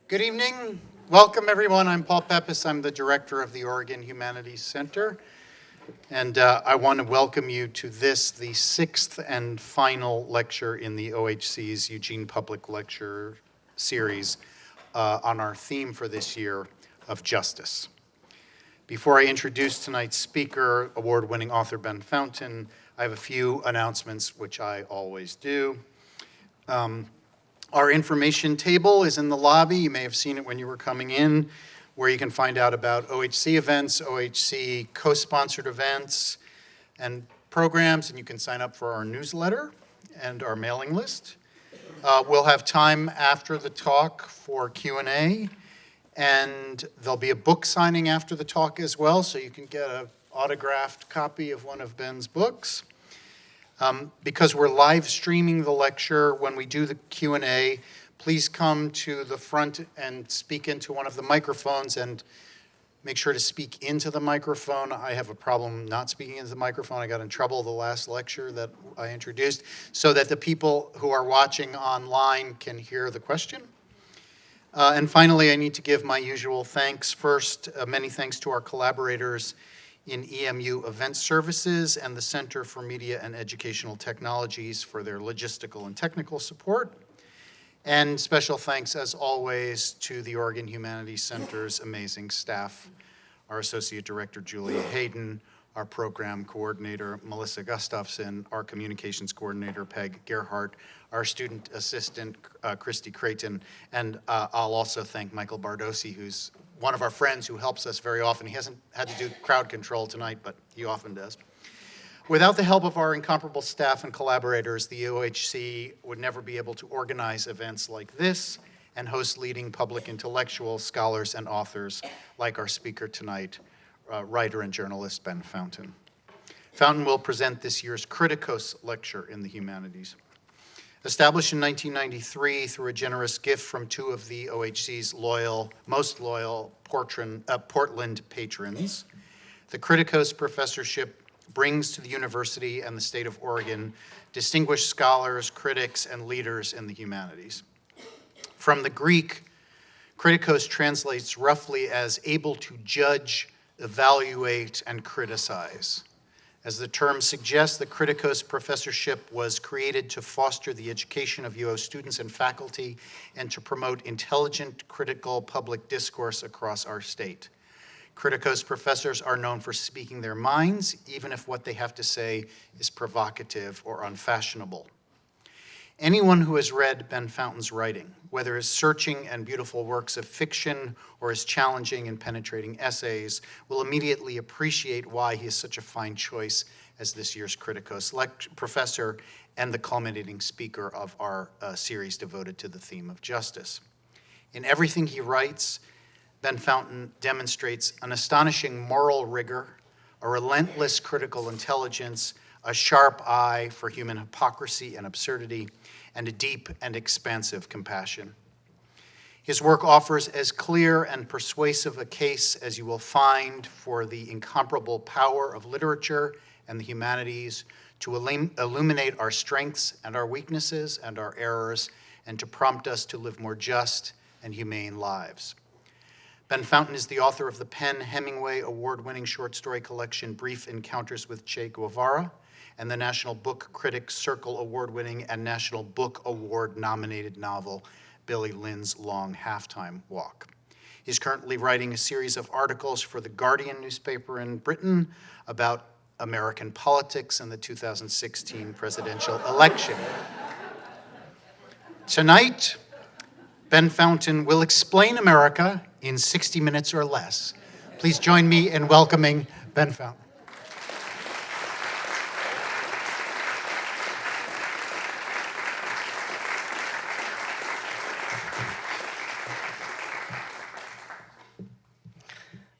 Good evening. Welcome, everyone. I'm Paul Pepis. I'm the director of the Oregon Humanities Center. And I want to welcome you to this, the sixth and final lecture in the OHC's Eugene Public Lecture series on our theme for this year of justice. Before I introduce tonight's speaker, award-winning author Ben Fountain, I have a few announcements, which I always do. Our information table is in the lobby. You may have seen it when you were coming in, where you can find out about OHC events, OHC co-sponsored events and programs, and you can sign up for our newsletter and our mailing list. We'll have time after the talk for Q&A, and there'll be a book signing after the talk as well, so you can get an autographed copy of one of Ben's books. Because we're live streaming the lecture, when we do the Q&A, please come to the front and speak into one of the microphones, and make sure to speak into the microphone. I have a problem not speaking into the microphone. I got in trouble the last lecture that I introduced, so that the people who are watching online can hear the question. And finally, I need to give my usual thanks. First, many thanks to our collaborators in EMU Event Services and the Center for Media and Educational Technologies for their logistical and technical support. And special thanks, as always, to the Oregon Humanities Center's amazing staff, our Associate Director, Julia Hayden, our Program Coordinator, Melissa Gustafson, our Communications Coordinator, Peg Gerhardt, our Student Assistant, Christy Creighton, and I'll also thank Michael Bardosi, who's one of our friends who helps us very often. He hasn't had to do crowd control tonight, but he often does. Without the help of our incomparable staff and collaborators, the OHC would never be able to organize events like this and host leading public intellectuals, scholars, and authors like our speaker tonight, writer and journalist Ben Fountain. Fountain will present this year's Kritikos Lecture in the Humanities. Established in 1993 through a generous gift from two of the OHC's most loyal Portland patrons, the Kritikos Professorship brings to the university and the state of Oregon distinguished scholars, critics, and leaders in the humanities. From the Greek, Kritikos translates roughly as able to judge, evaluate, and criticize. As the term suggests, the Kritikos Professorship was created to foster the education of UO students and faculty and to promote intelligent, critical public discourse across our state. Kritikos professors are known for speaking their minds, even if what they have to say is provocative or unfashionable. Anyone who has read Ben Fountain's writing, whether his searching and beautiful works of fiction or his challenging and penetrating essays, will immediately appreciate why he is such a fine choice as this year's Kritikos professor and the culminating speaker of our series devoted to the theme of justice. In everything he writes, Ben Fountain demonstrates an astonishing moral rigor, a relentless critical intelligence, a sharp eye for human hypocrisy and absurdity, and a deep and expansive compassion. His work offers as clear and persuasive a case as you will find for the incomparable power of literature and the humanities to illuminate our strengths and our weaknesses and our errors, and to prompt us to live more just and humane lives. Ben Fountain is the author of the PEN/Hemingway award-winning short story collection Brief Encounters with Che Guevara, and the National Book Critics Circle award-winning and National Book Award-nominated novel, Billy Lynn's Long Halftime Walk. He's currently writing a series of articles for The Guardian newspaper in Britain about American politics and the 2016 presidential election. Tonight, Ben Fountain will explain America in 60 minutes or less. Please join me in welcoming Ben Fountain.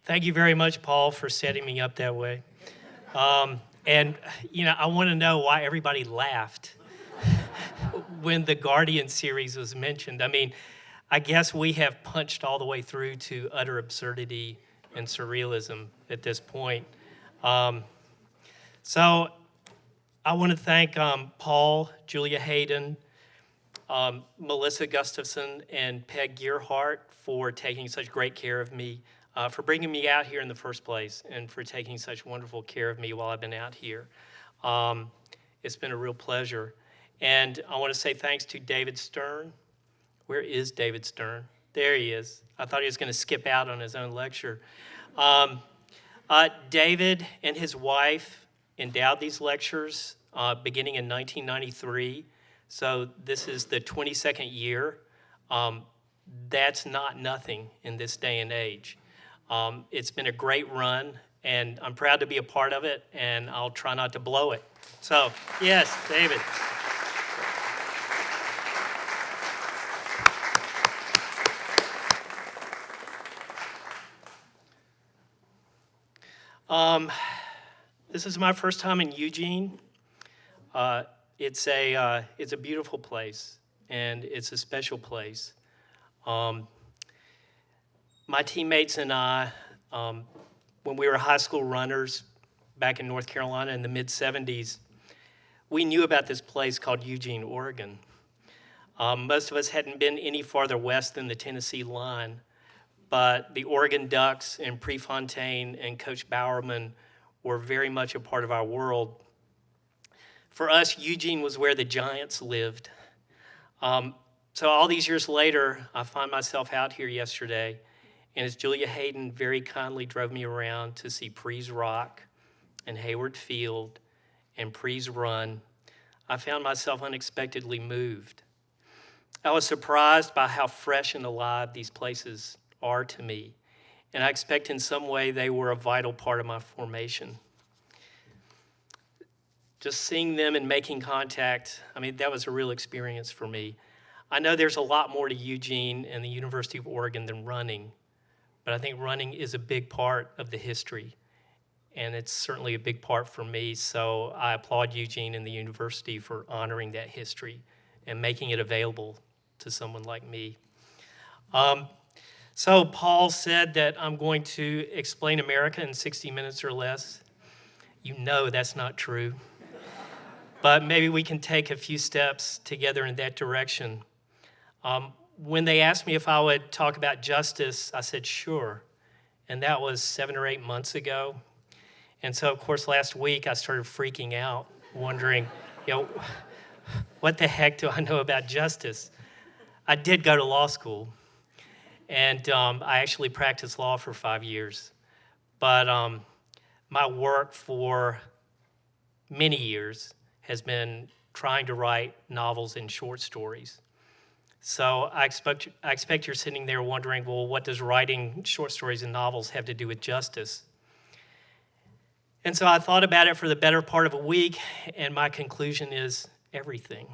Thank you very much, Paul, for setting me up that way. And, I want to know why everybody laughed when the Guardian series was mentioned. I mean, I guess we have punched all the way through to utter absurdity and surrealism at this point. So I want to thank Paul, Julia Hayden, Melissa Gustafson and Peg Gearhart for taking such great care of me, for bringing me out here in the first place, and for taking such wonderful care of me while I've been out here. It's been a real pleasure. And I want to say thanks to David Stern. Where is David Stern? There he is. I thought he was going to skip out on his own lecture. David and his wife endowed these lectures beginning in 1993. So this is the 22nd year. That's not nothing in this day and age. It's been a great run, and I'm proud to be a part of it, and I'll try not to blow it. So, yes, David. This is my first time in Eugene. It's a beautiful place, and it's a special place. My teammates and I, when we were high school runners back in North Carolina in the mid-'70s, we knew about this place called Eugene, Oregon. Most of us hadn't been any farther west than the Tennessee line, but the Oregon Ducks and Prefontaine and Coach Bowerman were very much a part of our world. For us, Eugene was where the Giants lived. So all these years later, I find myself out here yesterday, and as Julia Hayden very kindly drove me around to see Prees Rock and Hayward Field and Prees Run, I found myself unexpectedly moved. I was surprised by how fresh and alive these places are to me, and I expect in some way they were a vital part of my formation. Just seeing them and making contact, I mean, that was a real experience for me. I know there's a lot more to Eugene and the University of Oregon than running, but I think running is a big part of the history, and it's certainly a big part for me, so I applaud Eugene and the university for honoring that history and making it available to someone like me. So Paul said that I'm going to explain America in 60 minutes or less. You know that's not true. But maybe we can take a few steps together in that direction. When they asked me if I would talk about justice, I said sure. And that was 7 or 8 months ago. And so, of course, last week I started freaking out, wondering, what the heck do I know about justice? I did go to law school. And I actually practiced law for 5 years. But my work for many years has been trying to write novels and short stories. So I expect you're sitting there wondering, well, what does writing short stories and novels have to do with justice? And so I thought about it for the better part of a week, and my conclusion is everything.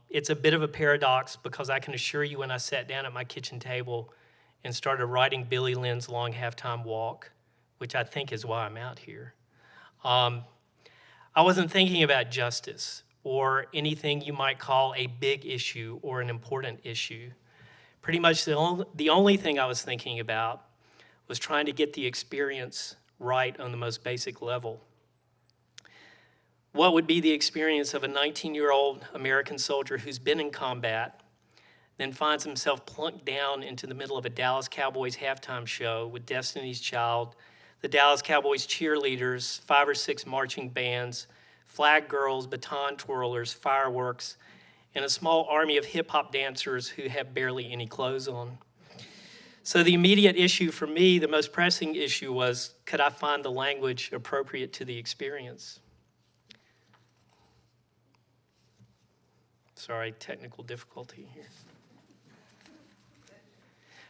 It's a bit of a paradox because I can assure you when I sat down at my kitchen table and started writing Billy Lynn's Long Halftime Walk, which I think is why I'm out here, I wasn't thinking about justice or anything you might call a big issue or an important issue. Pretty much the only thing I was thinking about was trying to get the experience right on the most basic level. What would be the experience of a 19-year-old American soldier who's been in combat, then finds himself plunked down into the middle of a Dallas Cowboys halftime show with Destiny's Child, the Dallas Cowboys cheerleaders, 5 or 6 marching bands, flag girls, baton twirlers, fireworks, and a small army of hip-hop dancers who have barely any clothes on? So the immediate issue for me, the most pressing issue was, could I find the language appropriate to the experience? Sorry, technical difficulty here.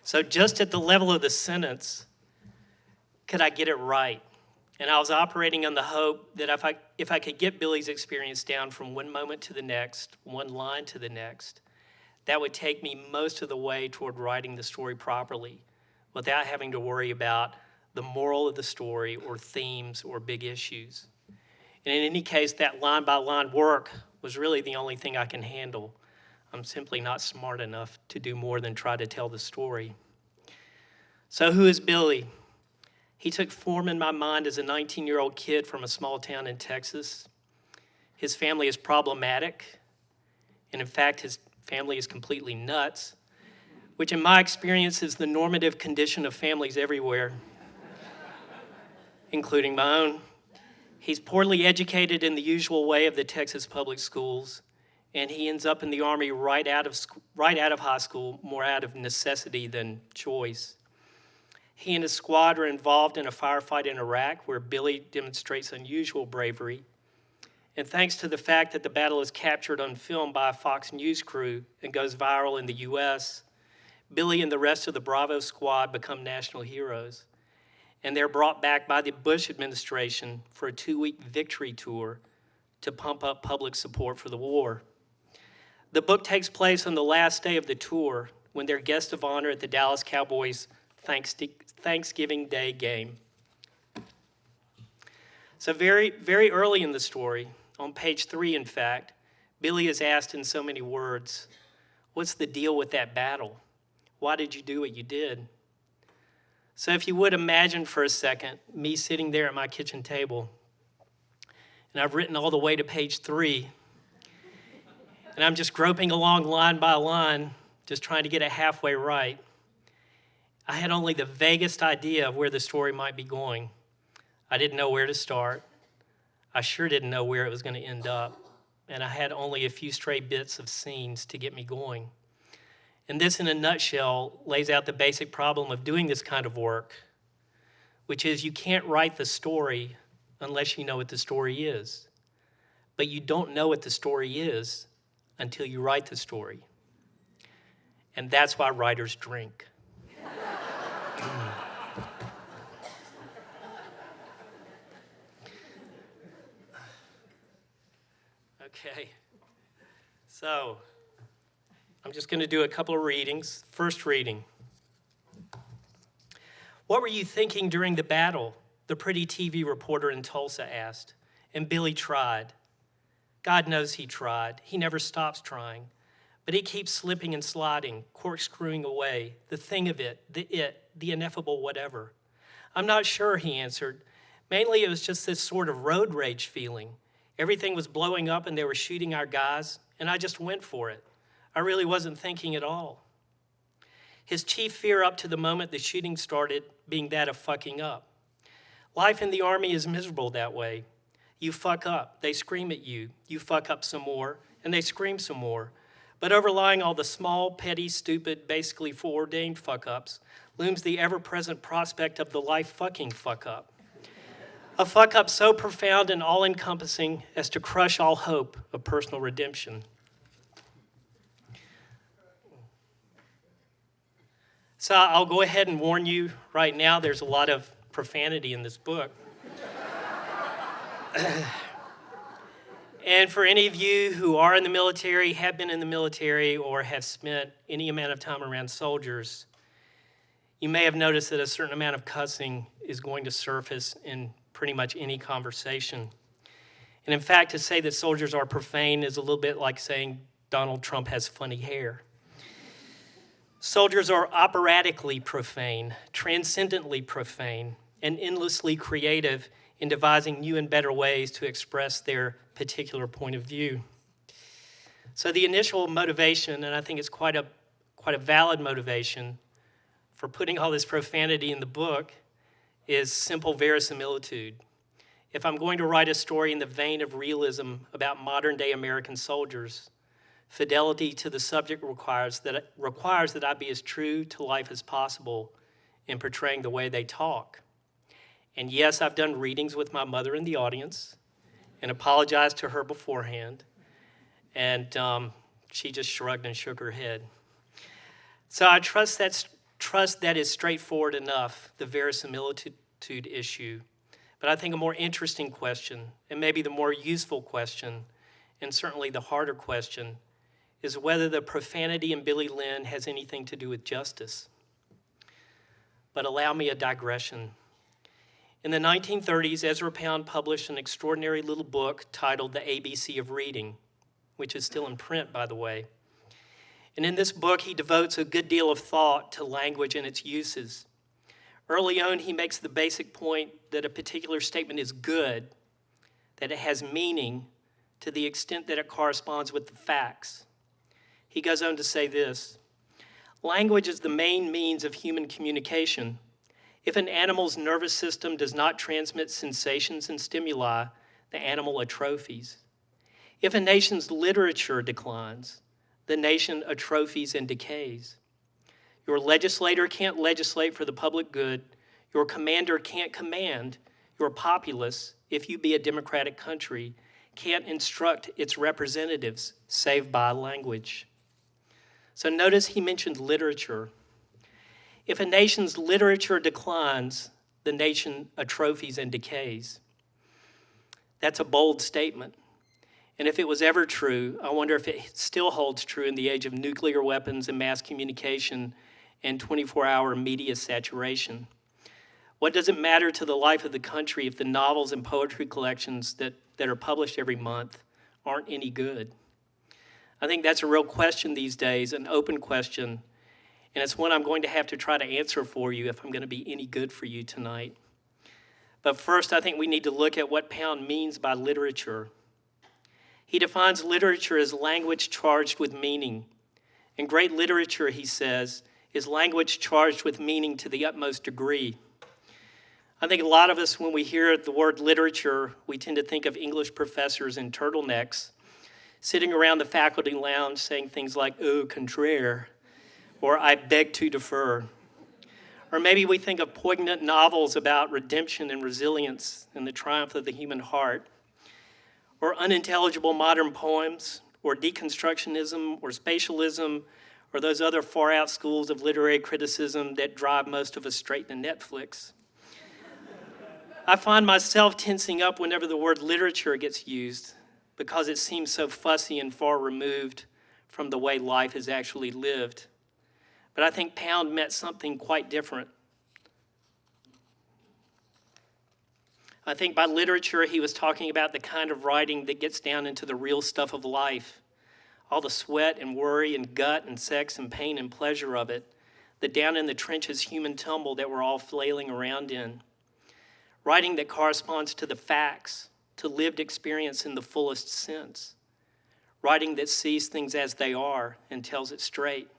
So just at the level of the sentence, could I get it right? And I was operating on the hope that if I could get Billy's experience down from one moment to the next, one line to the next, that would take me most of the way toward writing the story properly without having to worry about the moral of the story or themes or big issues. And in any case, that line-by-line work was really the only thing I can handle. I'm simply not smart enough to do more than try to tell the story. So who is Billy? He took form in my mind as a 19-year-old kid from a small town in Texas. His family is problematic. and in fact, his family is completely nuts, which in my experience is the normative condition of families everywhere, including my own. He's poorly educated in the usual way of the Texas public schools, and he ends up in the Army right out of high school, more out of necessity than choice. He and his squad are involved in a firefight in Iraq where Billy demonstrates unusual bravery. And thanks to the fact that the battle is captured on film by a Fox News crew and goes viral in the US, Billy and the rest of the Bravo squad become national heroes. And they're brought back by the Bush administration for a 2-week victory tour to pump up public support for the war. The book takes place on the last day of the tour when they're guest of honor at the Dallas Cowboys Thanksgiving Day game. So very, very early in the story, on page 3, in fact, Billy is asked in so many words, "What's the deal with that battle? Why did you do what you did?" So if you would imagine for a second me sitting there at my kitchen table, and I've written all the way to page 3, and I'm just groping along line by line, just trying to get it halfway right. I had only the vaguest idea of where the story might be going. I didn't know where to start. I sure didn't know where it was going to end up. And I had only a few stray bits of scenes to get me going. And this, in a nutshell, lays out the basic problem of doing this kind of work, which is you can't write the story unless you know what the story is. But you don't know what the story is until you write the story. And that's why writers drink. Okay, so I'm just going to do a couple of readings. First reading. "What were you thinking during the battle?" the pretty TV reporter in Tulsa asked. And Billy tried. God knows he tried. He never stops trying. But he keeps slipping and sliding, corkscrewing away, the thing of it, the ineffable whatever. "I'm not sure," he answered. "Mainly it was just this sort of road rage feeling. Everything was blowing up and they were shooting our guys, and I just went for it. I really wasn't thinking at all." His chief fear up to the moment the shooting started being that of fucking up. Life in the Army is miserable that way. You fuck up, they scream at you. You fuck up some more, and they scream some more. But overlying all the small, petty, stupid, basically foreordained fuck-ups looms the ever-present prospect of the life-fucking fuck-up. A fuck-up so profound and all-encompassing as to crush all hope of personal redemption. So I'll go ahead and warn you right now, there's a lot of profanity in this book. And for any of you who are in the military, have been in the military, or have spent any amount of time around soldiers, you may have noticed that a certain amount of cussing is going to surface in pretty much any conversation. And in fact, to say that soldiers are profane is a little bit like saying Donald Trump has funny hair. Soldiers are operatically profane, transcendently profane, and endlessly creative in devising new and better ways to express their particular point of view. So the initial motivation, and I think it's quite a valid motivation for putting all this profanity in the book, is simple verisimilitude. If I'm going to write a story in the vein of realism about modern-day American soldiers, fidelity to the subject requires that I be as true to life as possible in portraying the way they talk. And yes, I've done readings with my mother in the audience and apologized to her beforehand, and she just shrugged and shook her head. So I trust that is straightforward enough, the verisimilitude issue. But I think a more interesting question, and maybe the more useful question, and certainly the harder question, is whether the profanity in Billy Lynn has anything to do with justice. But allow me a digression. In the 1930s, Ezra Pound published an extraordinary little book titled The ABC of Reading, which is still in print, by the way. And in this book, he devotes a good deal of thought to language and its uses. Early on, he makes the basic point that a particular statement is good, that it has meaning to the extent that it corresponds with the facts. He goes on to say this: language is the main means of human communication. If an animal's nervous system does not transmit sensations and stimuli, the animal atrophies. If a nation's literature declines, the nation atrophies and decays. Your legislator can't legislate for the public good. Your commander can't command. Your populace, if you be a democratic country, can't instruct its representatives save by language. So notice he mentioned literature. If a nation's literature declines, the nation atrophies and decays. That's a bold statement. And if it was ever true, I wonder if it still holds true in the age of nuclear weapons and mass communication and 24-hour media saturation. What does it matter to the life of the country if the novels and poetry collections that are published every month aren't any good? I think that's a real question these days, an open question, and it's one I'm going to have to try to answer for you if I'm going to be any good for you tonight. But first, I think we need to look at what Pound means by literature. He defines literature as language charged with meaning. And great literature, he says, is language charged with meaning to the utmost degree. I think a lot of us, when we hear the word literature, we tend to think of English professors in turtlenecks sitting around the faculty lounge saying things like, "Au contraire," or "I beg to defer." Or maybe we think of poignant novels about redemption and resilience and the triumph of the human heart. Or unintelligible modern poems, or deconstructionism, or spatialism, or those other far-out schools of literary criticism that drive most of us straight to Netflix. I find myself tensing up whenever the word literature gets used because it seems so fussy and far removed from the way life is actually lived. But I think Pound meant something quite different. I think by literature, he was talking about the kind of writing that gets down into the real stuff of life, all the sweat and worry and gut and sex and pain and pleasure of it, the down in the trenches human tumble that we're all flailing around in. Writing that corresponds to the facts, to lived experience in the fullest sense. Writing that sees things as they are and tells it straight.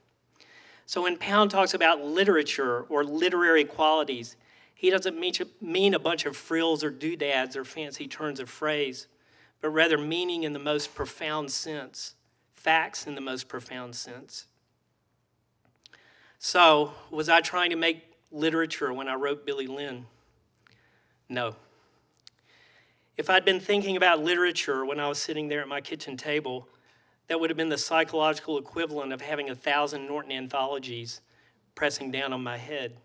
So when Pound talks about literature or literary qualities, he doesn't mean a bunch of frills or doodads or fancy turns of phrase, but rather meaning in the most profound sense, facts in the most profound sense. So, was I trying to make literature when I wrote Billy Lynn? No. If I'd been thinking about literature when I was sitting there at my kitchen table, that would have been the psychological equivalent of having 1,000 Norton anthologies pressing down on my head.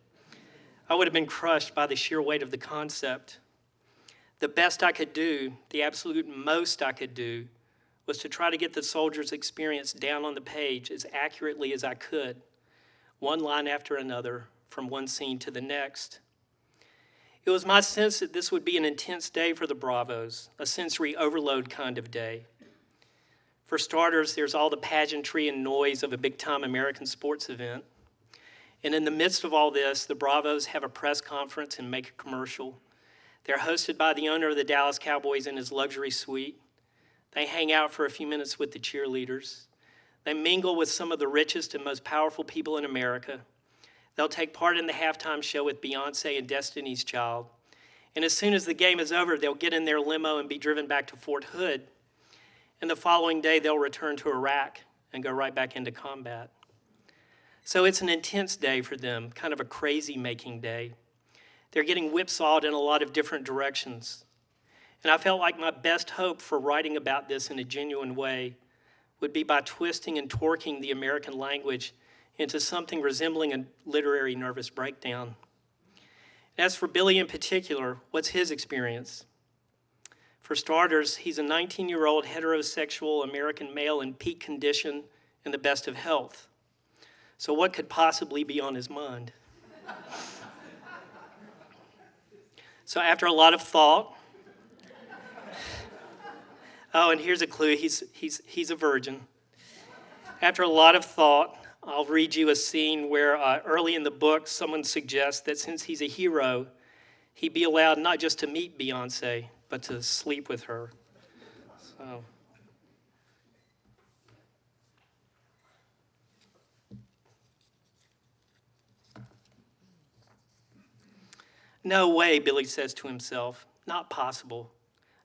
I would have been crushed by the sheer weight of the concept. The best I could do, the absolute most I could do, was to try to get the soldier's experience down on the page as accurately as I could, one line after another, from one scene to the next. It was my sense that this would be an intense day for the Bravos, a sensory overload kind of day. For starters, there's all the pageantry and noise of a big-time American sports event. And in the midst of all this, the Bravos have a press conference and make a commercial. They're hosted by the owner of the Dallas Cowboys in his luxury suite. They hang out for a few minutes with the cheerleaders. They mingle with some of the richest and most powerful people in America. They'll take part in the halftime show with Beyonce and Destiny's Child. And as soon as the game is over, they'll get in their limo and be driven back to Fort Hood. And the following day, they'll return to Iraq and go right back into combat. So it's an intense day for them, kind of a crazy-making day. They're getting whipsawed in a lot of different directions. And I felt like my best hope for writing about this in a genuine way would be by twisting and torquing the American language into something resembling a literary nervous breakdown. As for Billy in particular, what's his experience? For starters, he's a 19-year-old heterosexual American male in peak condition and the best of health. So what could possibly be on his mind? So after a lot of thought, oh, and here's a clue, he's a virgin. After a lot of thought, I'll read you a scene where early in the book, someone suggests that since he's a hero, he be allowed not just to meet Beyonce, but to sleep with her. So, No way, Billy says to himself. Not possible.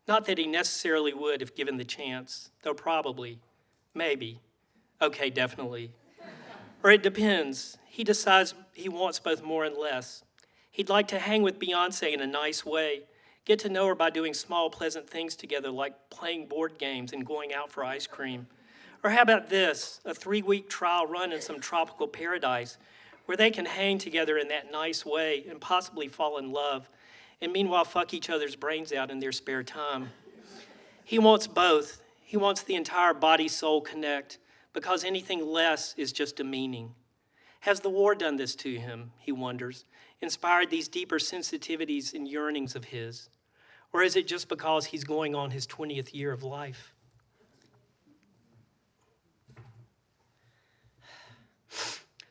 Not that he necessarily would if given the chance, though probably, maybe. Okay, definitely. Or it depends. He decides he wants both more and less. He'd like to hang with Beyonce in a nice way, get to know her by doing small, pleasant things together like playing board games and going out for ice cream. Or how about this, a 3-week trial run in some tropical paradise where they can hang together in that nice way and possibly fall in love, and meanwhile fuck each other's brains out in their spare time. He wants both. He wants the entire body-soul connect, because anything less is just demeaning. Has the war done this to him, he wonders, inspired these deeper sensitivities and yearnings of his? Or is it just because he's going on his 20th year of life?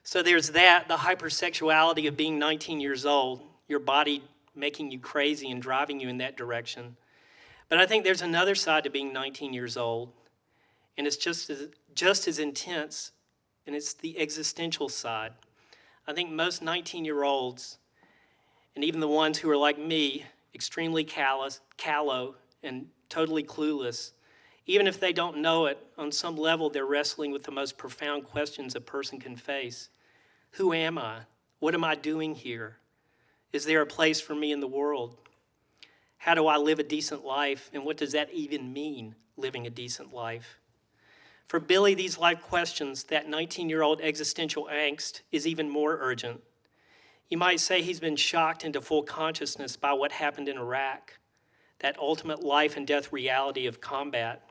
So there's that, the hypersexuality of being 19 years old, your body making you crazy and driving you in that direction. But I think there's another side to being 19 years old, and it's just as intense, and it's the existential side. I think most 19-year-olds, and even the ones who are like me, extremely callow, and totally clueless, even if they don't know it, on some level they're wrestling with the most profound questions a person can face. Who am I? What am I doing here? Is there a place for me in the world? How do I live a decent life, and what does that even mean, living a decent life? For Billy, these life questions, that 19-year-old existential angst, is even more urgent. You might say he's been shocked into full consciousness by what happened in Iraq, that ultimate life and death reality of combat.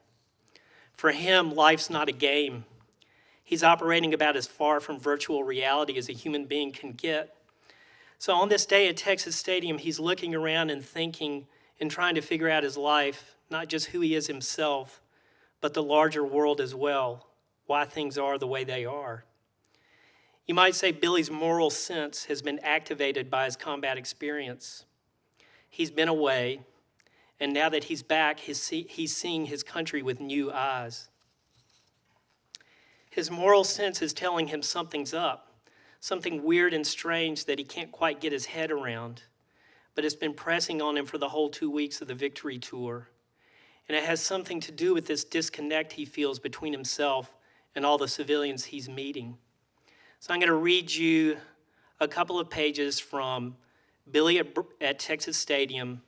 For him, life's not a game. He's operating about as far from virtual reality as a human being can get. So on this day at Texas Stadium, he's looking around and thinking and trying to figure out his life, not just who he is himself, but the larger world as well, why things are the way they are. You might say Billy's moral sense has been activated by his combat experience. He's been away, and now that he's back, he's seeing his country with new eyes. His moral sense is telling him something's up, something weird and strange that he can't quite get his head around, but it's been pressing on him for the whole 2 weeks of the Victory Tour. And it has something to do with this disconnect he feels between himself and all the civilians he's meeting. So I'm going to read you a couple of pages from Billy at Texas Stadium,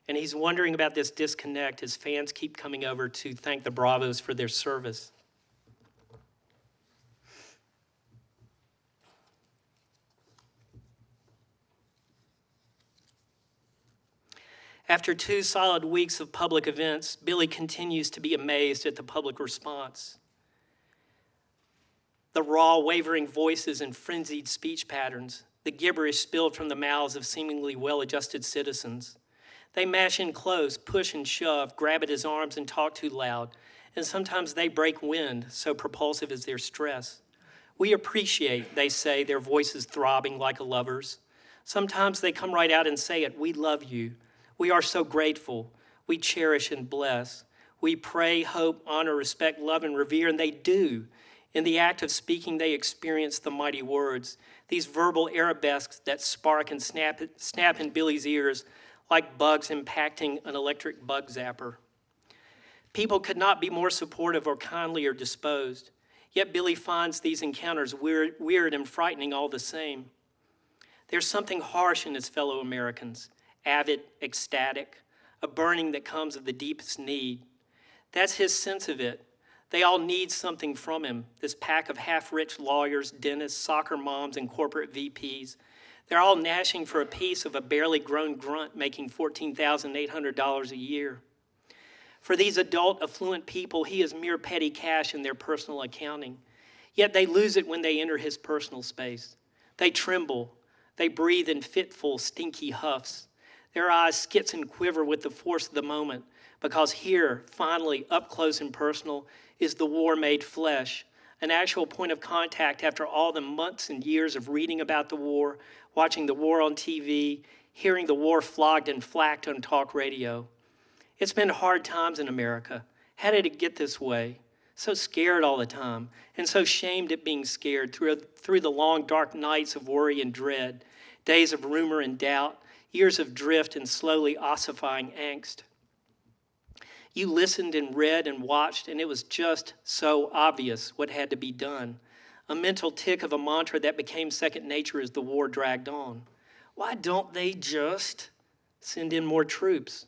and he's wondering about this disconnect as fans keep coming over to thank the Bravos for their service. After 2 solid weeks of public events, Billy continues to be amazed at the public response. The raw, wavering voices and frenzied speech patterns, the gibberish spilled from the mouths of seemingly well-adjusted citizens. They mash in close, push and shove, grab at his arms and talk too loud, and sometimes they break wind, so propulsive is their stress. We appreciate, they say, their voices throbbing like a lover's. Sometimes they come right out and say it, we love you. We are so grateful. We cherish and bless. We pray, hope, honor, respect, love, and revere, and they do. In the act of speaking, they experience the mighty words, these verbal arabesques that spark and snap in Billy's ears like bugs impacting an electric bug zapper. People could not be more supportive or kindlier disposed, yet Billy finds these encounters weird and frightening all the same. There's something harsh in his fellow Americans, avid, ecstatic, a burning that comes of the deepest need. That's his sense of it. They all need something from him, this pack of half-rich lawyers, dentists, soccer moms, and corporate VPs. They're all gnashing for a piece of a barely grown grunt making $14,800 a year. For these adult, affluent people, he is mere petty cash in their personal accounting. Yet they lose it when they enter his personal space. They tremble. They breathe in fitful, stinky huffs. Their eyes skits and quiver with the force of the moment, because here, finally, up close and personal, is the war made flesh, an actual point of contact after all the months and years of reading about the war, watching the war on TV, hearing the war flogged and flacked on talk radio. It's been hard times in America. How did it get this way? So scared all the time, and so shamed at being scared through the long, dark nights of worry and dread, days of rumor and doubt, years of drift and slowly ossifying angst. You listened and read and watched, and it was just so obvious what had to be done. A mental tick of a mantra that became second nature as the war dragged on. Why don't they just send in more troops?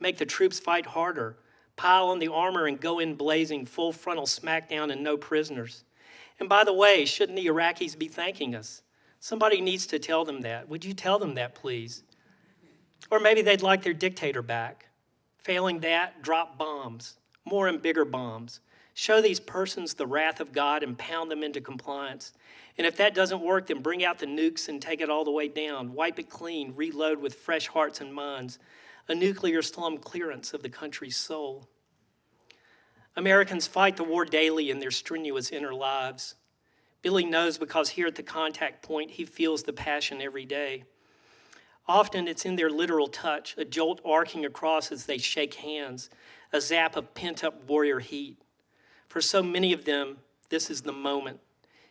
Make the troops fight harder, pile on the armor and go in blazing, full frontal smackdown and no prisoners. And by the way, shouldn't the Iraqis be thanking us? Somebody needs to tell them that. Would you tell them that, please? Or maybe they'd like their dictator back. Failing that, drop bombs, more and bigger bombs. Show these persons the wrath of God and pound them into compliance. And if that doesn't work, then bring out the nukes and take it all the way down. Wipe it clean, reload with fresh hearts and minds. A nuclear slum clearance of the country's soul. Americans fight the war daily in their strenuous inner lives. Billy knows because here at the contact point, he feels the passion every day. Often it's in their literal touch, a jolt arcing across as they shake hands, a zap of pent-up warrior heat. For so many of them, this is the moment.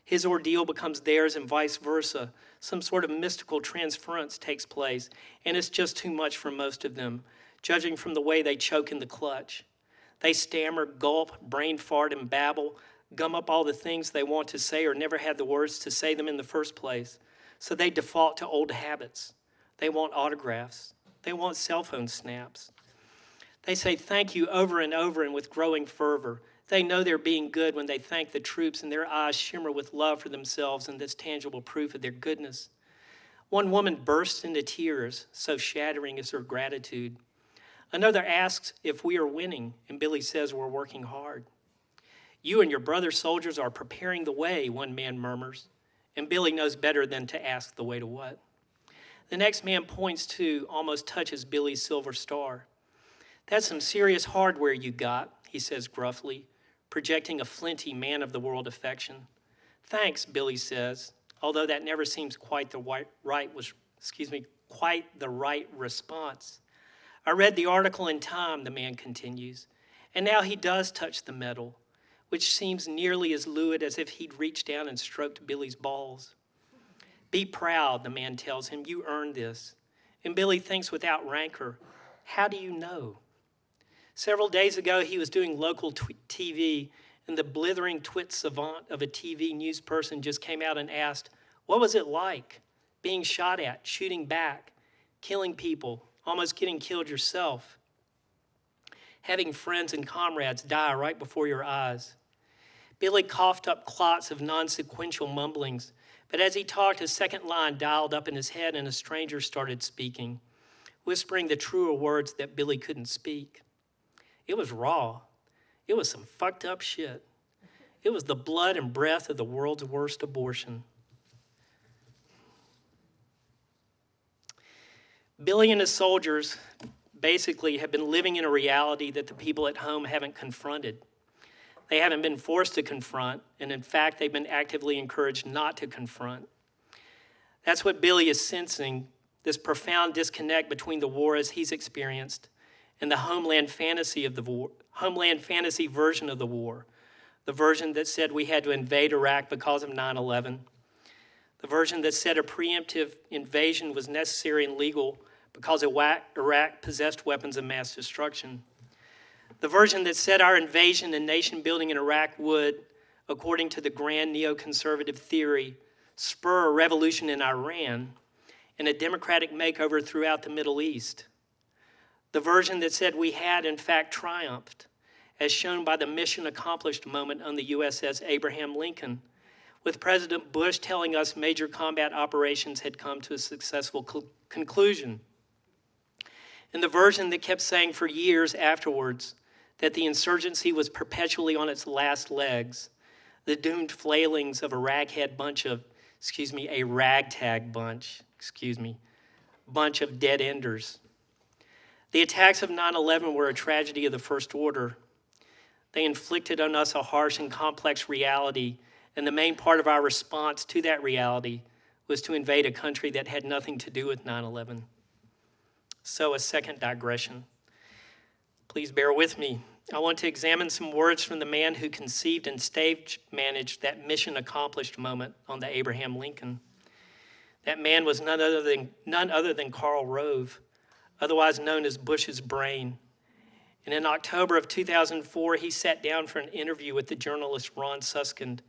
His ordeal becomes theirs and vice versa. Some sort of mystical transference takes place, and it's just too much for most of them, judging from the way they choke in the clutch. They stammer, gulp, brain fart, and babble, gum up all the things they want to say or never had the words to say them in the first place. So they default to old habits. They want autographs. They want cell phone snaps. They say thank you over and over and with growing fervor. They know they're being good when they thank the troops and their eyes shimmer with love for themselves and this tangible proof of their goodness. One woman bursts into tears, so shattering is her gratitude. Another asks if we are winning, and Billy says we're working hard. You and your brother soldiers are preparing the way, one man murmurs, and Billy knows better than to ask the way to what. The next man points to, almost touches Billy's silver star. That's some serious hardware you got, he says gruffly, projecting a flinty man-of-the-world affection. Thanks, Billy says, although that never seems quite the right response. I read the article in Time, the man continues, and now he does touch the metal, which seems nearly as lewd as if he'd reached down and stroked Billy's balls. Be proud, the man tells him, you earned this. And Billy thinks without rancor, how do you know? Several days ago, he was doing local TV, and the blithering twit savant of a TV news person just came out and asked, what was it like? Being shot at, shooting back, killing people, almost getting killed yourself, having friends and comrades die right before your eyes. Billy coughed up clots of non-sequential mumblings, but as he talked, a second line dialed up in his head and a stranger started speaking, whispering the truer words that Billy couldn't speak. It was raw. It was some fucked up shit. It was the blood and breath of the world's worst abortion. Billy and his soldiers basically have been living in a reality that the people at home haven't confronted. They haven't been forced to confront, and in fact, they've been actively encouraged not to confront. That's what Billy is sensing, this profound disconnect between the war as he's experienced and the homeland fantasy of the war, homeland fantasy version of the war, the version that said we had to invade Iraq because of 9/11, the version that said a preemptive invasion was necessary and legal because Iraq possessed weapons of mass destruction. The version that said our invasion and nation building in Iraq would, according to the grand neoconservative theory, spur a revolution in Iran and a democratic makeover throughout the Middle East. The version that said we had, in fact, triumphed, as shown by the mission accomplished moment on the USS Abraham Lincoln, with President Bush telling us major combat operations had come to a successful conclusion. And the version that kept saying for years afterwards that the insurgency was perpetually on its last legs, the doomed flailings of a ragtag bunch of dead enders. The attacks of 9/11 were a tragedy of the first order. They inflicted on us a harsh and complex reality, and the main part of our response to that reality was to invade a country that had nothing to do with 9/11. So a second digression. Please bear with me. I want to examine some words from the man who conceived and stage managed that mission accomplished moment on the Abraham Lincoln. That man was none other than Karl Rove, otherwise known as Bush's brain. And in October of 2004, he sat down for an interview with the journalist Ron Suskind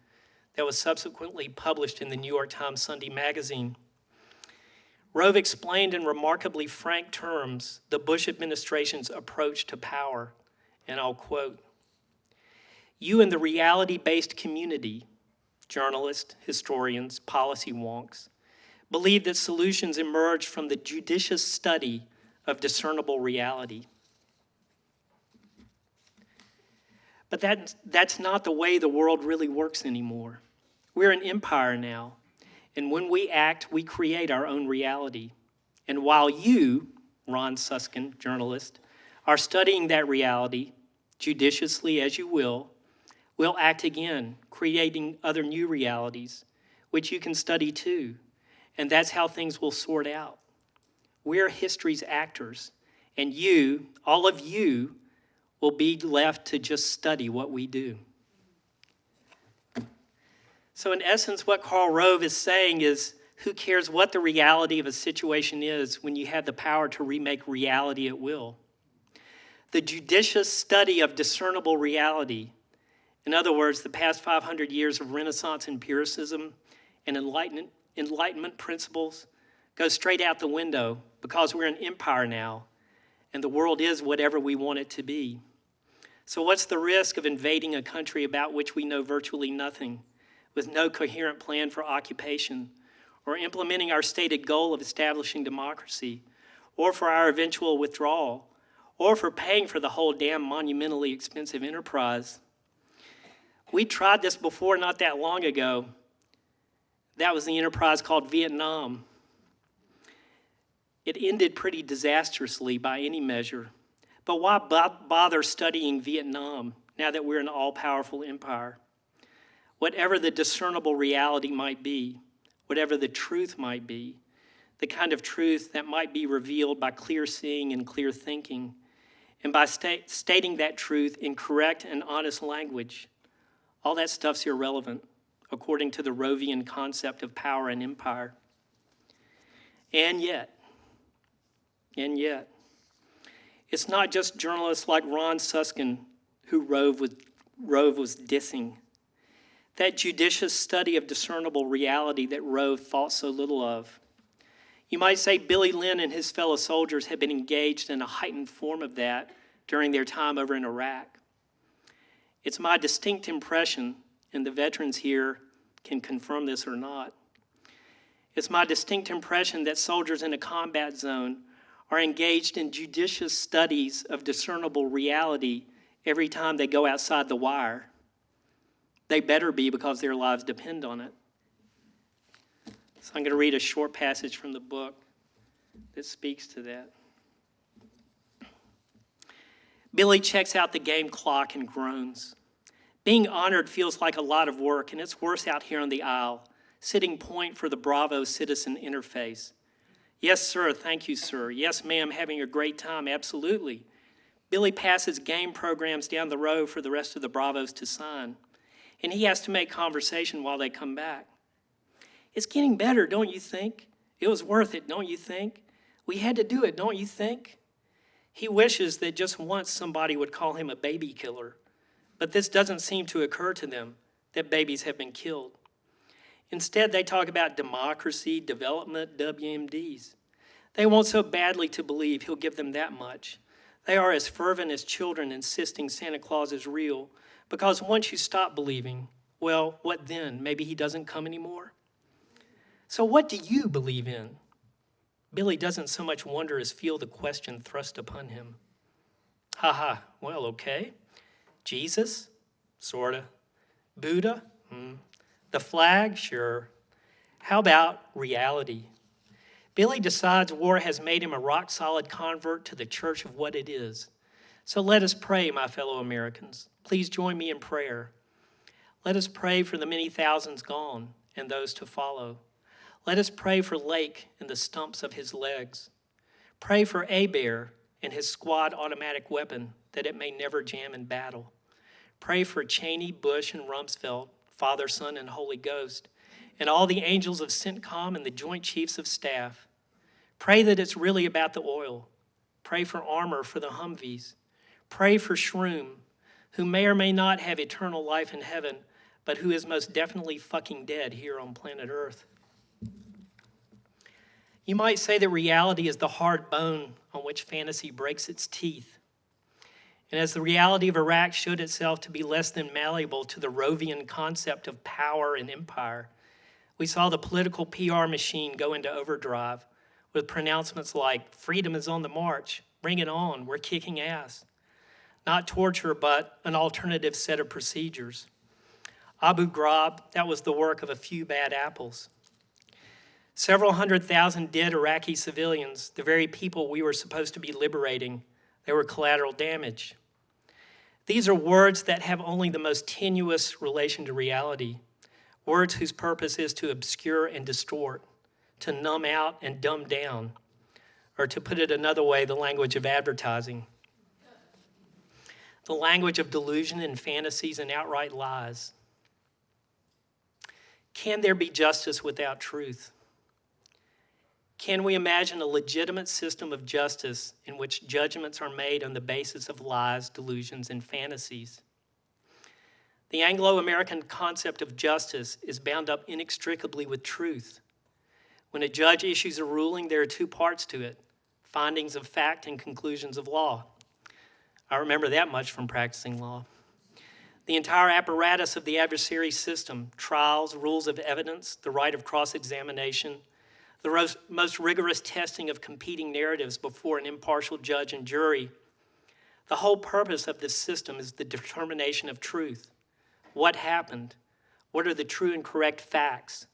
that was subsequently published in the New York Times Sunday magazine. Rove explained in remarkably frank terms the Bush administration's approach to power, and I'll quote, "You in the reality-based community, journalists, historians, policy wonks, believe that solutions emerge from the judicious study of discernible reality. But that's not the way the world really works anymore. We're an empire now, and when we act, we create our own reality. And while you, Ron Suskind, journalist, are studying that reality, judiciously as you will, we'll act again, creating other new realities, which you can study too. And that's how things will sort out. We're history's actors, and you, all of you, will be left to just study what we do." So in essence, what Karl Rove is saying is, who cares what the reality of a situation is when you have the power to remake reality at will? The judicious study of discernible reality, in other words, the past 500 years of Renaissance empiricism and Enlightenment principles, goes straight out the window because we're an empire now, and the world is whatever we want it to be. So what's the risk of invading a country about which we know virtually nothing, with no coherent plan for occupation, or implementing our stated goal of establishing democracy, or for our eventual withdrawal, or for paying for the whole damn monumentally expensive enterprise? We tried this before not that long ago. That was the enterprise called Vietnam. It ended pretty disastrously by any measure. But why bother studying Vietnam now that we're an all-powerful empire? Whatever the discernible reality might be, whatever the truth might be, the kind of truth that might be revealed by clear seeing and clear thinking, and by stating that truth in correct and honest language, all that stuff's irrelevant, according to the Rovian concept of power and empire. And yet, it's not just journalists like Ron Suskind who Rove was dissing. That judicious study of discernible reality that Rove thought so little of. You might say Billy Lynn and his fellow soldiers have been engaged in a heightened form of that during their time over in Iraq. It's my distinct impression, and the veterans here can confirm this or not, it's my distinct impression that soldiers in a combat zone are engaged in judicious studies of discernible reality every time they go outside the wire. They better be, because their lives depend on it. So I'm going to read a short passage from the book that speaks to that. Billy checks out the game clock and groans. Being honored feels like a lot of work, and it's worse out here on the aisle, sitting point for the Bravo citizen interface. Yes, sir, thank you, sir. Yes, ma'am, having a great time, absolutely. Billy passes game programs down the row for the rest of the Bravos to sign, and he has to make conversation while they come back. It's getting better, don't you think? It was worth it, don't you think? We had to do it, don't you think? He wishes that just once somebody would call him a baby killer, but this doesn't seem to occur to them, that babies have been killed. Instead, they talk about democracy, development, WMDs. They want so badly to believe he'll give them that much. They are as fervent as children insisting Santa Claus is real, because once you stop believing, well, what then? Maybe he doesn't come anymore? So what do you believe in? Billy doesn't so much wonder as feel the question thrust upon him. Well, okay. Jesus? Sorta. Buddha? The flag? Sure. How about reality? Billy decides war has made him a rock-solid convert to the church of what it is. So let us pray, my fellow Americans. Please join me in prayer. Let us pray for the many thousands gone and those to follow. Let us pray for Lake and the stumps of his legs. Pray for Abear and his squad automatic weapon, that it may never jam in battle. Pray for Cheney, Bush, and Rumsfeld, Father, Son, and Holy Ghost, and all the angels of CENTCOM and the Joint Chiefs of Staff. Pray that it's really about the oil. Pray for armor for the Humvees. Pray for Shroom, who may or may not have eternal life in heaven, but who is most definitely fucking dead here on planet Earth. You might say that reality is the hard bone on which fantasy breaks its teeth. And as the reality of Iraq showed itself to be less than malleable to the Rovian concept of power and empire, we saw the political PR machine go into overdrive with pronouncements like, freedom is on the march, bring it on, we're kicking ass. Not torture, but an alternative set of procedures. Abu Ghraib, that was the work of a few bad apples. Several 100,000 dead Iraqi civilians, the very people we were supposed to be liberating, they were collateral damage. These are words that have only the most tenuous relation to reality, words whose purpose is to obscure and distort, to numb out and dumb down, or to put it another way, the language of advertising. The language of delusion and fantasies and outright lies. Can there be justice without truth? Can we imagine a legitimate system of justice in which judgments are made on the basis of lies, delusions, and fantasies? The Anglo-American concept of justice is bound up inextricably with truth. When a judge issues a ruling, there are two parts to it, findings of fact and conclusions of law. I remember that much from practicing law. The entire apparatus of the adversary system, trials, rules of evidence, the right of cross-examination, the most rigorous testing of competing narratives before an impartial judge and jury. The whole purpose of this system is the determination of truth. What happened? What are the true and correct facts?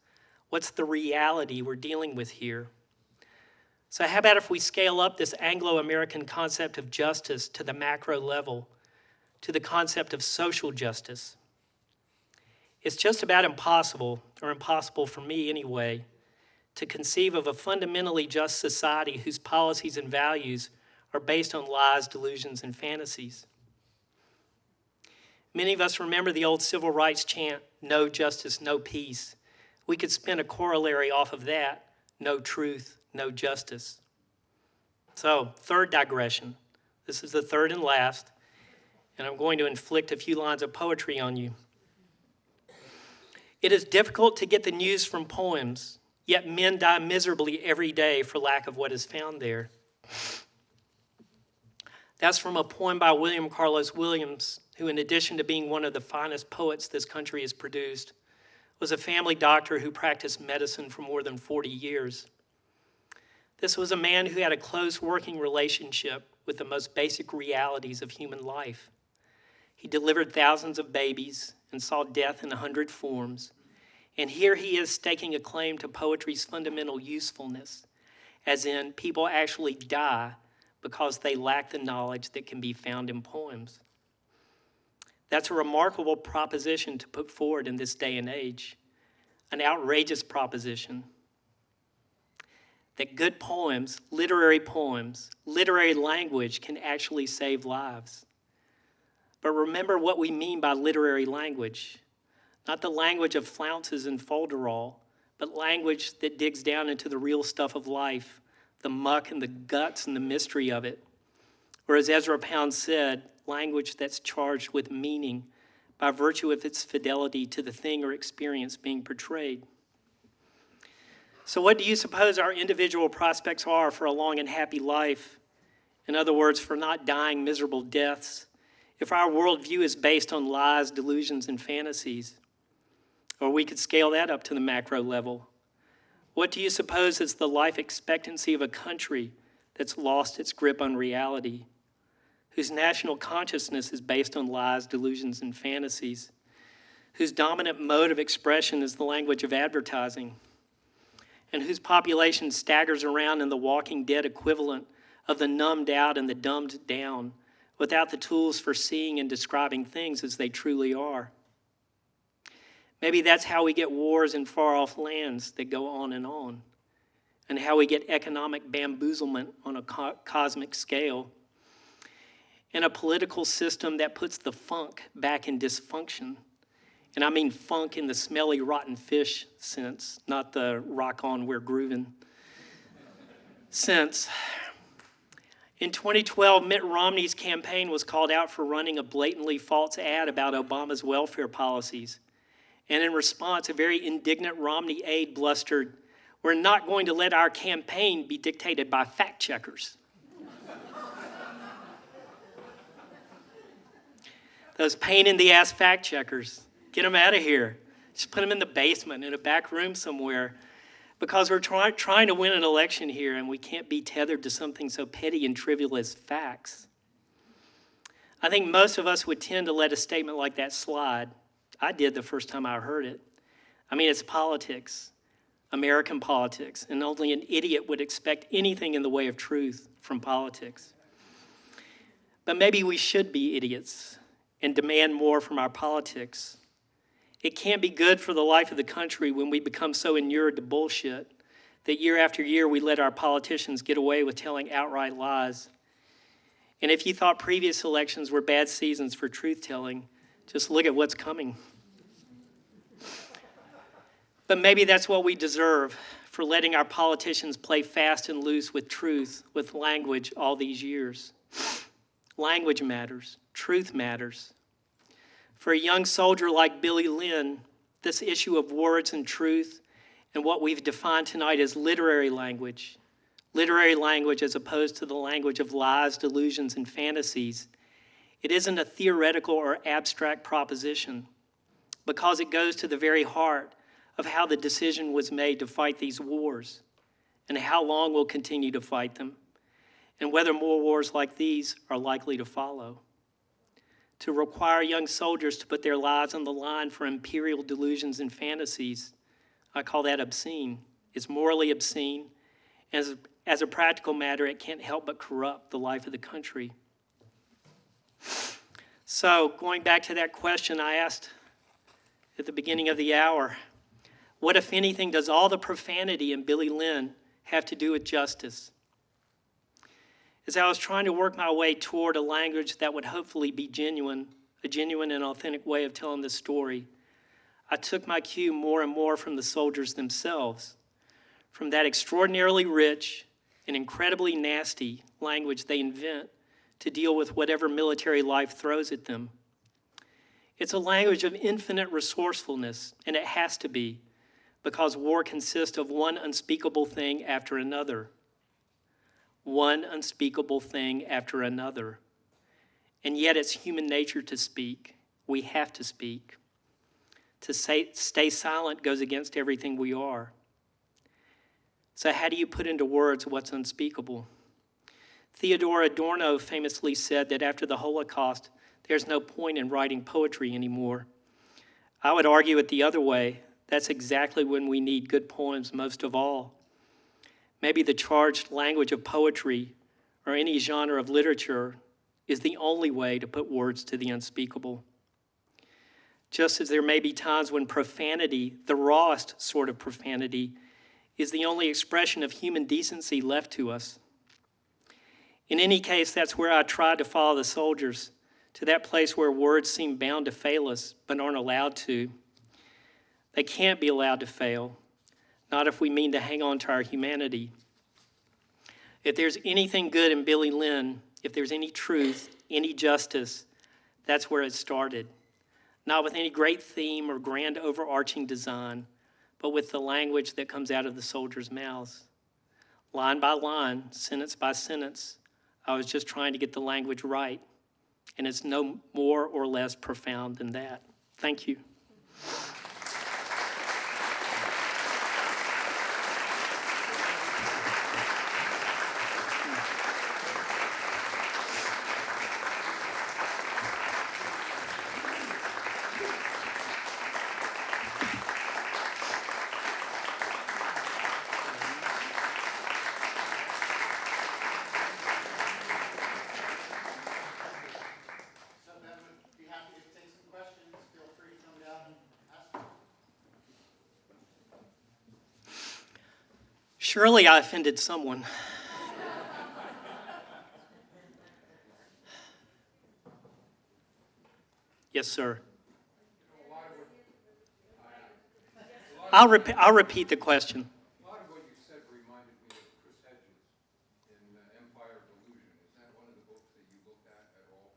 What's the reality we're dealing with here? So how about if we scale up this Anglo-American concept of justice to the macro level, to the concept of social justice? It's just about impossible, or impossible for me anyway, to conceive of a fundamentally just society whose policies and values are based on lies, delusions, and fantasies. Many of us remember the old civil rights chant, no justice, no peace. We could spin a corollary off of that, no truth, no justice. So, third digression. This is the third and last, and I'm going to inflict a few lines of poetry on you. It is difficult to get the news from poems, yet men die miserably every day for lack of what is found there. That's from a poem by William Carlos Williams, who, in addition to being one of the finest poets this country has produced, was a family doctor who practiced medicine for more than 40 years. This was a man who had a close working relationship with the most basic realities of human life. He delivered thousands of babies and saw death in 100 forms. And here he is staking a claim to poetry's fundamental usefulness, as in people actually die because they lack the knowledge that can be found in poems. That's a remarkable proposition to put forward in this day and age, an outrageous proposition. That good poems, literary language can actually save lives. But remember what we mean by literary language. Not the language of flounces and folderol, but language that digs down into the real stuff of life, the muck and the guts and the mystery of it. Or as Ezra Pound said, language that's charged with meaning by virtue of its fidelity to the thing or experience being portrayed. So what do you suppose our individual prospects are for a long and happy life? In other words, for not dying miserable deaths, if our worldview is based on lies, delusions, and fantasies? Or we could scale that up to the macro level. What do you suppose is the life expectancy of a country that's lost its grip on reality, whose national consciousness is based on lies, delusions, and fantasies, whose dominant mode of expression is the language of advertising, and whose population staggers around in the Walking Dead equivalent of the numbed out and the dumbed down, without the tools for seeing and describing things as they truly are? Maybe that's how we get wars in far-off lands that go on, and how we get economic bamboozlement on a cosmic scale, and a political system that puts the funk back in dysfunction, And I mean funk in the smelly, rotten fish sense, not the rock on, we're grooving sense. In 2012, Mitt Romney's campaign was called out for running a blatantly false ad about Obama's welfare policies. And in response, a very indignant Romney aide blustered, "We're not going to let our campaign be dictated by fact checkers." Those pain-in-the-ass fact checkers, get them out of here. Just put them in the basement, in a back room somewhere, because we're trying to win an election here, and we can't be tethered to something so petty and trivial as facts. I think most of us would tend to let a statement like that slide. I did the first time I heard it. I mean, it's politics, American politics, and only an idiot would expect anything in the way of truth from politics. But maybe we should be idiots and demand more from our politics. It can't be good for the life of the country when we become so inured to bullshit that year after year we let our politicians get away with telling outright lies. And if you thought previous elections were bad seasons for truth-telling, just look at what's coming. But maybe that's what we deserve for letting our politicians play fast and loose with truth, with language all these years. Language matters. Truth matters. For a young soldier like Billy Lynn, this issue of words and truth and what we've defined tonight as literary language as opposed to the language of lies, delusions, and fantasies, it isn't a theoretical or abstract proposition because it goes to the very heart of how the decision was made to fight these wars and how long we'll continue to fight them and whether more wars like these are likely to follow. To require young soldiers to put their lives on the line for imperial delusions and fantasies, I call that obscene. It's morally obscene. As a practical matter, it can't help but corrupt the life of the country. So, going back to that question I asked at the beginning of the hour, what, if anything, does all the profanity in Billy Lynn have to do with justice? As I was trying to work my way toward a language that would hopefully be genuine, a genuine and authentic way of telling this story, I took my cue more and more from the soldiers themselves, from that extraordinarily rich and incredibly nasty language they invent to deal with whatever military life throws at them. It's a language of infinite resourcefulness, and it has to be, because war consists of one unspeakable thing after another. One unspeakable thing after another. And yet it's human nature to speak. We have to speak. To stay silent goes against everything we are. So how do you put into words what's unspeakable? Theodor Adorno famously said that after the Holocaust, there's no point in writing poetry anymore. I would argue it the other way. That's exactly when we need good poems most of all. Maybe the charged language of poetry or any genre of literature is the only way to put words to the unspeakable. Just as there may be times when profanity, the rawest sort of profanity, is the only expression of human decency left to us. In any case, that's where I tried to follow the soldiers, to that place where words seem bound to fail us but aren't allowed to. They can't be allowed to fail. Not if we mean to hang on to our humanity. If there's anything good in Billy Lynn, if there's any truth, any justice, that's where it started. Not with any great theme or grand overarching design, but with the language that comes out of the soldiers' mouths. Line by line, sentence by sentence, I was just trying to get the language right, and it's no more or less profound than that. Thank you. Surely I offended someone. Yes, sir. I'll repeat the question. A lot of what you said reminded me of Chris Hedges in Empire of Illusion. Is that one of the books that you looked at all?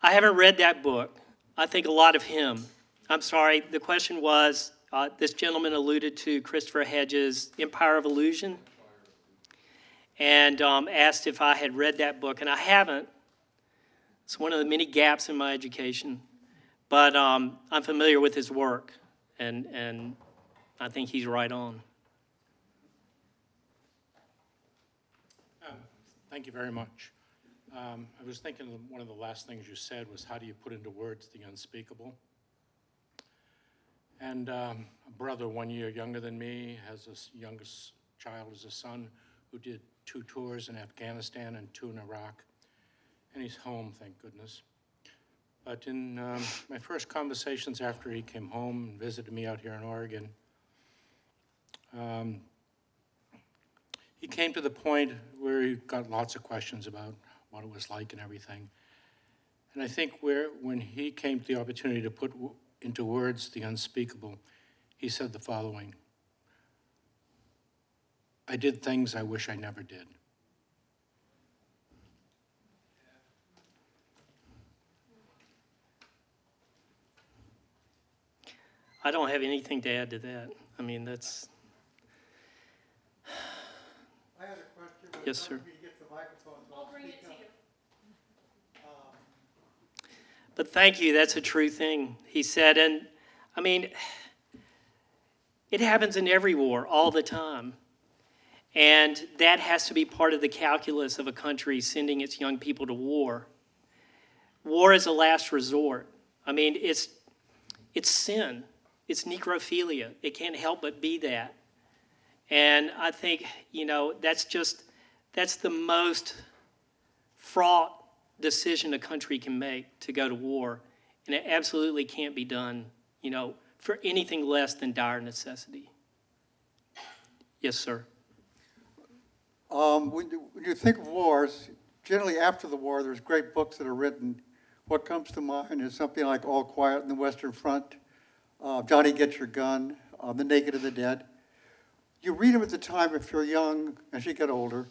I haven't read that book. I think a lot of him. I'm sorry, the question was, this gentleman alluded to Christopher Hedges' Empire of Illusion and asked if I had read that book, and I haven't. It's one of the many gaps in my education, but I'm familiar with his work, and I think he's right on. Thank you very much. I was thinking one of the last things you said was, how do you put into words the unspeakable? And a brother 1 year younger than me has a youngest child as a son who did 2 tours in Afghanistan and 2 in Iraq. And he's home, thank goodness. But in my first conversations after he came home and visited me out here in Oregon, he came to the point where he got lots of questions about what it was like and everything. And I think when he came to the opportunity to put into words the unspeakable, he said the following: I did things I wish I never did. I don't have anything to add to that. I mean, that's... I had a question. Yes, sir. I'll bring it to you. But thank you, that's a true thing, he said. And I mean, it happens in every war all the time. And that has to be part of the calculus of a country sending its young people to war. War is a last resort. I mean, it's sin. It's necrophilia. It can't help but be that. And I think, that's the most fraught decision a country can make, to go to war. And it absolutely can't be done, for anything less than dire necessity. Yes, sir. When you think of wars, generally after the war, there's great books that are written. What comes to mind is something like All Quiet on the Western Front, Johnny Get Your Gun, The Naked and the Dead. You read them at the time if you're young, as you get older,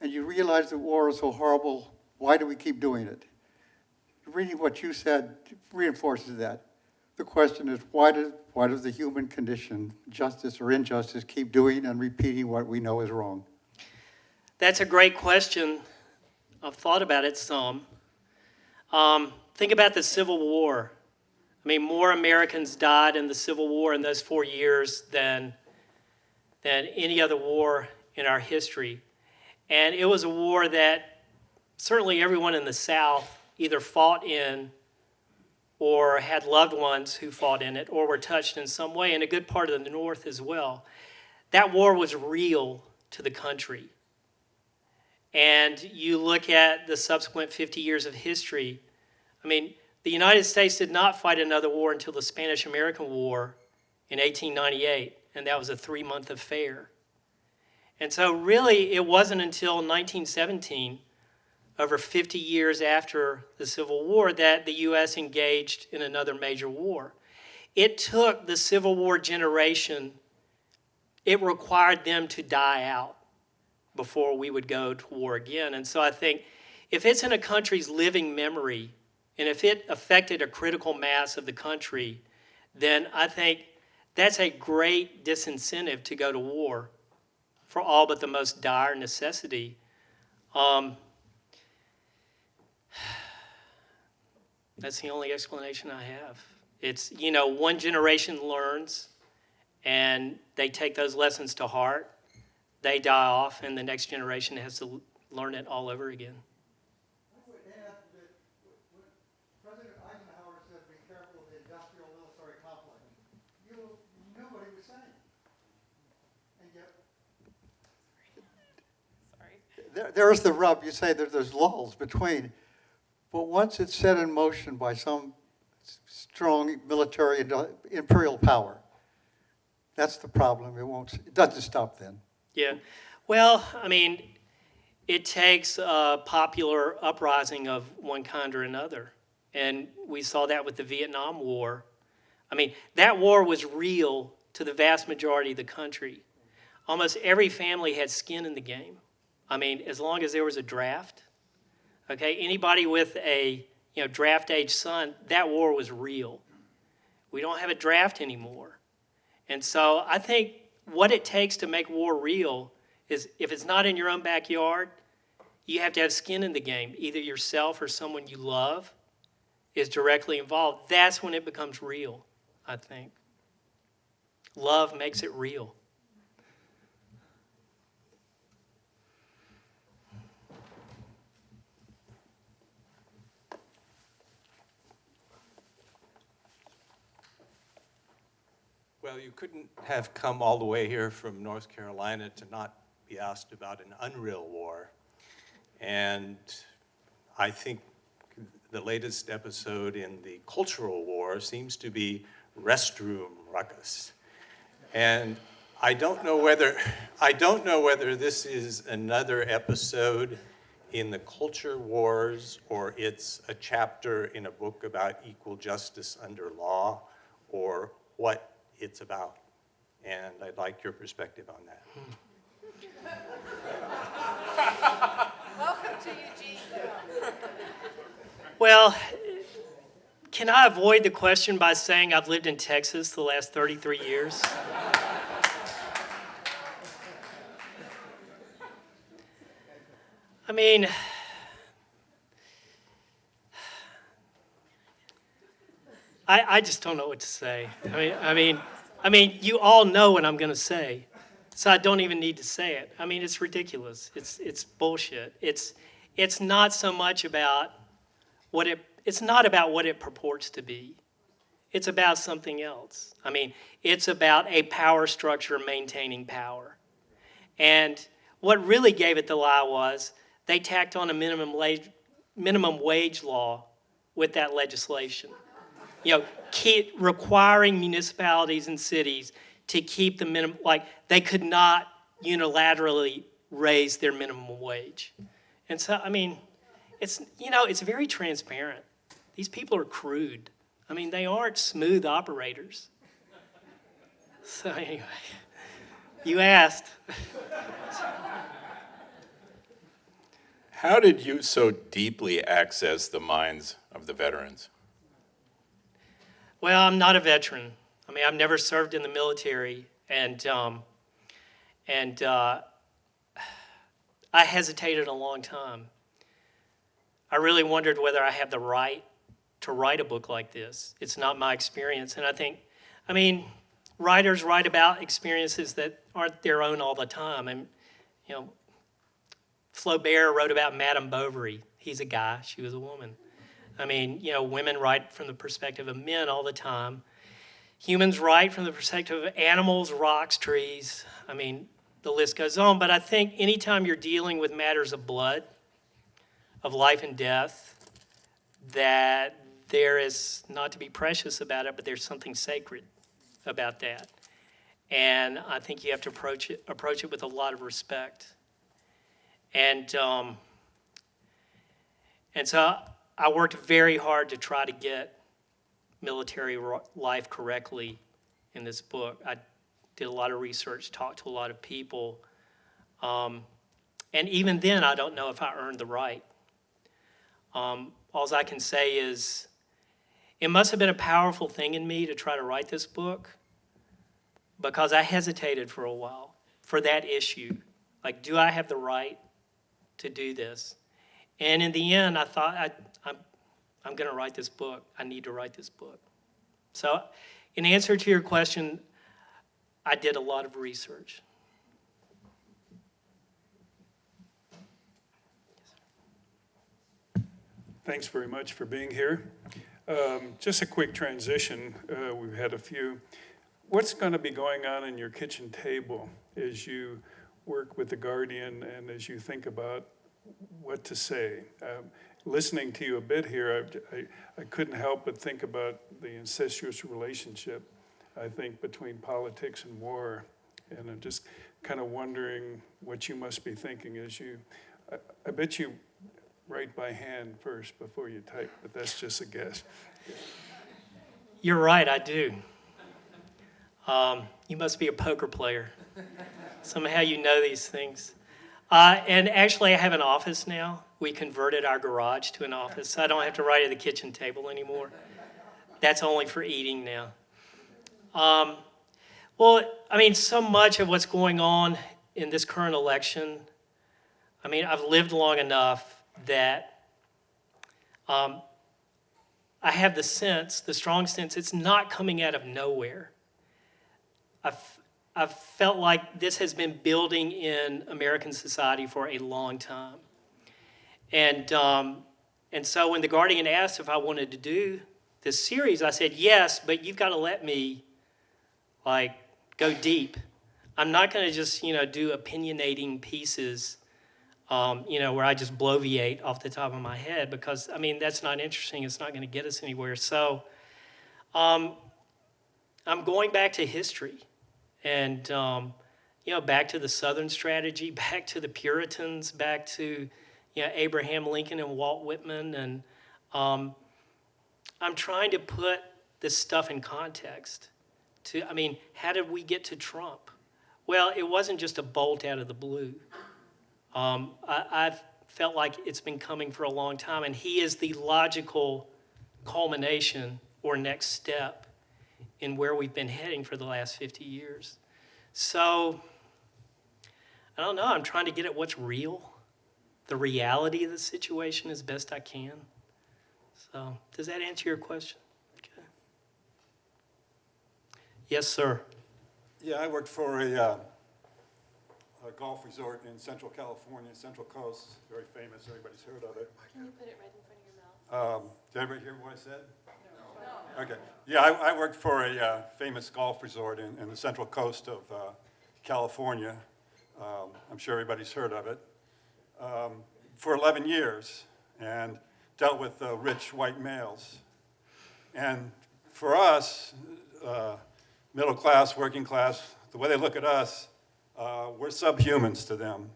and you realize that war is so horrible. Why do we keep doing it? Reading what you said reinforces that. The question is, why does the human condition, justice or injustice, keep doing and repeating what we know is wrong? That's a great question. I've thought about it some. Think about the Civil War. I mean, more Americans died in the Civil War in those 4 years than any other war in our history. And it was a war that certainly everyone in the South either fought in or had loved ones who fought in it or were touched in some way, and a good part of the North as well. That war was real to the country. And you look at the subsequent 50 years of history, I mean, the United States did not fight another war until the Spanish-American War in 1898, and that was a 3-month affair. And so really, it wasn't until 1917, over 50 years after the Civil War, that the U.S. engaged in another major war. It took the Civil War generation, it required them to die out before we would go to war again. And so I think if it's in a country's living memory, and if it affected a critical mass of the country, then I think that's a great disincentive to go to war for all but the most dire necessity. That's the only explanation I have. It's, one generation learns and they take those lessons to heart. They die off and the next generation has to learn it all over again. I would add that when President Eisenhower said, be careful of the industrial military complex, you knew what he was saying. And yet, there's the rub. You say that there's lulls between, but once it's set in motion by some strong military imperial power, that's the problem. It doesn't stop then. Yeah. Well, I mean, it takes a popular uprising of one kind or another. And we saw that with the Vietnam War. I mean, that war was real to the vast majority of the country. Almost every family had skin in the game. I mean, as long as there was a draft, okay, anybody with a draft age son, that war was real. We don't have a draft anymore. And so I think what it takes to make war real is, if it's not in your own backyard, you have to have skin in the game. Either yourself or someone you love is directly involved. That's when it becomes real, I think. Love makes it real. Well, you couldn't have come all the way here from North Carolina to not be asked about an unreal war. And I think the latest episode in the cultural war seems to be restroom ruckus. And I don't know whether this is another episode in the culture wars, or it's a chapter in a book about equal justice under law, or what it's about. And I'd like your perspective on that. Welcome to Eugene. Well, can I avoid the question by saying I've lived in Texas the last 33 years? I mean, I just don't know what to say. I mean, you all know what I'm going to say, so I don't even need to say it. I mean, it's ridiculous. It's bullshit. It's not so much about what it's not about what it purports to be. It's about something else. I mean, it's about a power structure maintaining power. And what really gave it the lie was they tacked on a minimum wage law with that legislation. Keep requiring municipalities and cities to keep the minimum, like they could not unilaterally raise their minimum wage. And so, I mean, it's very transparent. These people are crude. I mean, they aren't smooth operators. So anyway, you asked. How did you so deeply access the minds of the veterans? Well, I'm not a veteran. I mean, I've never served in the military, and I hesitated a long time. I really wondered whether I have the right to write a book like this. It's not my experience, and I mean, writers write about experiences that aren't their own all the time. And Flaubert wrote about Madame Bovary. He's a guy, she was a woman. I mean, women write from the perspective of men all the time. Humans write from the perspective of animals, rocks, trees. I mean, the list goes on. But I think anytime you're dealing with matters of blood, of life and death, that there is, not to be precious about it, but there's something sacred about that. And I think you have to approach it with a lot of respect. And so I worked very hard to try to get military life correctly in this book. I did a lot of research, talked to a lot of people. And even then, I don't know if I earned the right. All I can say is it must have been a powerful thing in me to try to write this book, because I hesitated for a while for that issue. Like, do I have the right to do this? And in the end, I thought, I'm going to write this book. I need to write this book. So in answer to your question, I did a lot of research. Thanks very much for being here. Just a quick transition. We've had a few. What's going to be going on in your kitchen table as you work with the Guardian and as you think about what to say? Listening to you a bit here, I couldn't help but think about the incestuous relationship, I think, between politics and war. And I'm just kind of wondering what you must be thinking as you, I bet you write by hand first before you type, but that's just a guess. You're right, I do. You must be a poker player. Somehow you know these things. And actually, I have an office now. We converted our garage to an office, so I don't have to write at the kitchen table anymore. That's only for eating now. Well, I mean, so much of what's going on in this current election, I mean, I've lived long enough that I have the strong sense, it's not coming out of nowhere. I've felt like this has been building in American society for a long time. And so when The Guardian asked if I wanted to do this series, I said, yes, but you've got to let me, like, go deep. I'm not going to just, do opinionating pieces, where I just bloviate off the top of my head because, I mean, that's not interesting. It's not going to get us anywhere. So I'm going back to history and, back to the Southern strategy, back to the Puritans, back to, Abraham Lincoln and Walt Whitman. And I'm trying to put this stuff in context. How did we get to Trump? Well, it wasn't just a bolt out of the blue. I've felt like it's been coming for a long time, and he is the logical culmination or next step in where we've been heading for the last 50 years. So, I don't know, I'm trying to get at what's real, the reality of the situation as best I can. So, does that answer your question? Okay. Yes, sir. Yeah, I worked for a golf resort in Central California, Central Coast, very famous, everybody's heard of it. Can you put it right in front of your mouth? Did everybody hear what I said? No. Okay. Yeah, I worked for a famous golf resort in the Central Coast of California. I'm sure everybody's heard of it. For 11 years, and dealt with rich white males. And for us, middle class, working class, the way they look at us, we're subhumans to them.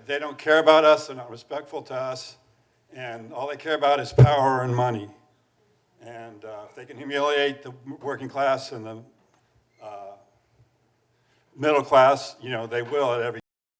They don't care about us, they're not respectful to us, and all they care about is power and money. And if they can humiliate the working class and the middle class, they will at every